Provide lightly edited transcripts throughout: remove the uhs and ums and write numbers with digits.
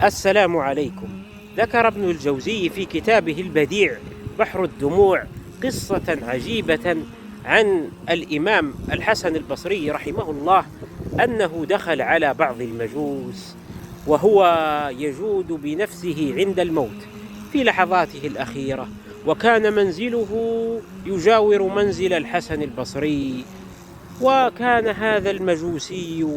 السلام عليكم. ذكر ابن الجوزي في كتابه البديع بحر الدموع قصة عجيبة عن الإمام الحسن البصري رحمه الله، أنه دخل على بعض المجوس وهو يجود بنفسه عند الموت في لحظاته الأخيرة، وكان منزله يجاور منزل الحسن البصري، وكان هذا المجوسي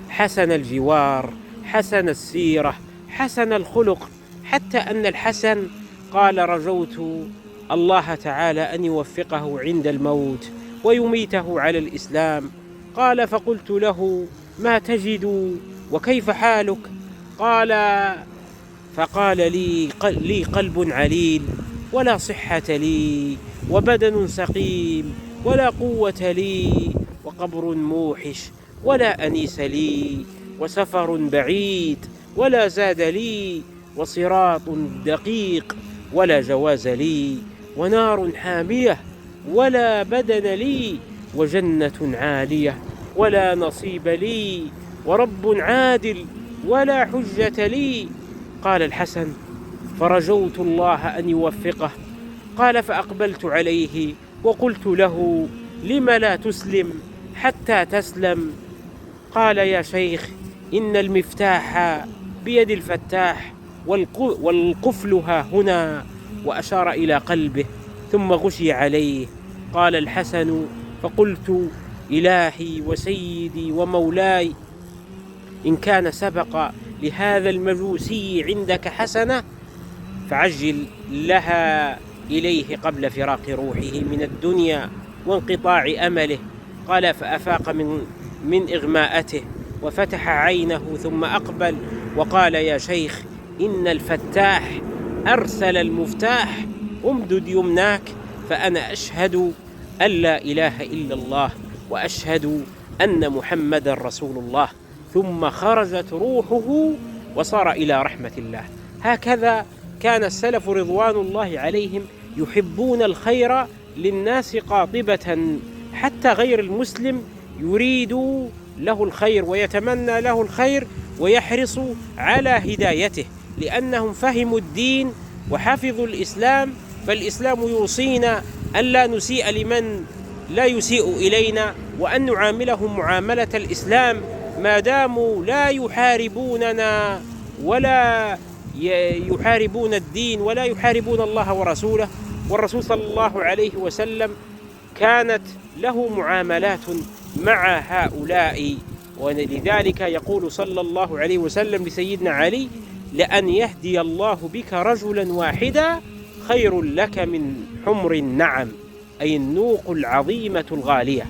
حسن الجوار، حسن السيرة، حسن الخلق، حتى أن الحسن قال: رجوت الله تعالى أن يوفقه عند الموت ويميته على الإسلام. قال: فقلت له: ما تجد وكيف حالك؟ فقال لي قلب عليل، ولا صحة لي، وبدن سقيم، ولا قوة لي، وقبر موحش، ولا أنيس لي، وسفر بعيد، ولا زاد لي، وصراط دقيق، ولا جواز لي، ونار حامية، ولا بدن لي، وجنة عالية، ولا نصيب لي، ورب عادل، ولا حجة لي. قال الحسن: فرجوت الله أن يوفقه. قال: فأقبلت عليه وقلت له: لم لا تسلم حتى تسلم؟ قال: يا شيخ، إن المفتاح بيد الفتاح، والقفل ها هنا، وأشار إلى قلبه، ثم غشي عليه. قال الحسن: فقلت: إلهي وسيدي ومولاي، إن كان سبق لهذا المجوسي عندك حسنة فعجل لها إليه قبل فراق روحه من الدنيا وانقطاع أمله. قال: فأفاق من إغماءته وفتح عينه، ثم أقبل وقال: يا شيخ، إن الفتاح أرسل المفتاح، امدد يمناك، فأنا أشهد أن لا إله إلا الله، وأشهد أن محمد رسول الله. ثم خرجت روحه وصار إلى رحمة الله. هكذا كان السلف رضوان الله عليهم يحبون الخير للناس قاطبة، حتى غير المسلم يريد له الخير ويتمنى له الخير ويحرص على هدايته، لأنهم فهموا الدين وحفظوا الإسلام. فالإسلام يوصينا أن لا نسيء لمن لا يسيء إلينا، وأن نعاملهم معاملة الإسلام ما داموا لا يحاربوننا ولا يحاربون الدين ولا يحاربون الله ورسوله. والرسول صلى الله عليه وسلم كانت له معاملات مع هؤلاء، ولذلك يقول صلى الله عليه وسلم لسيدنا علي: لأن يهدي الله بك رجلا واحدا خير لك من حمر النعم، أي النوق العظيمة الغالية.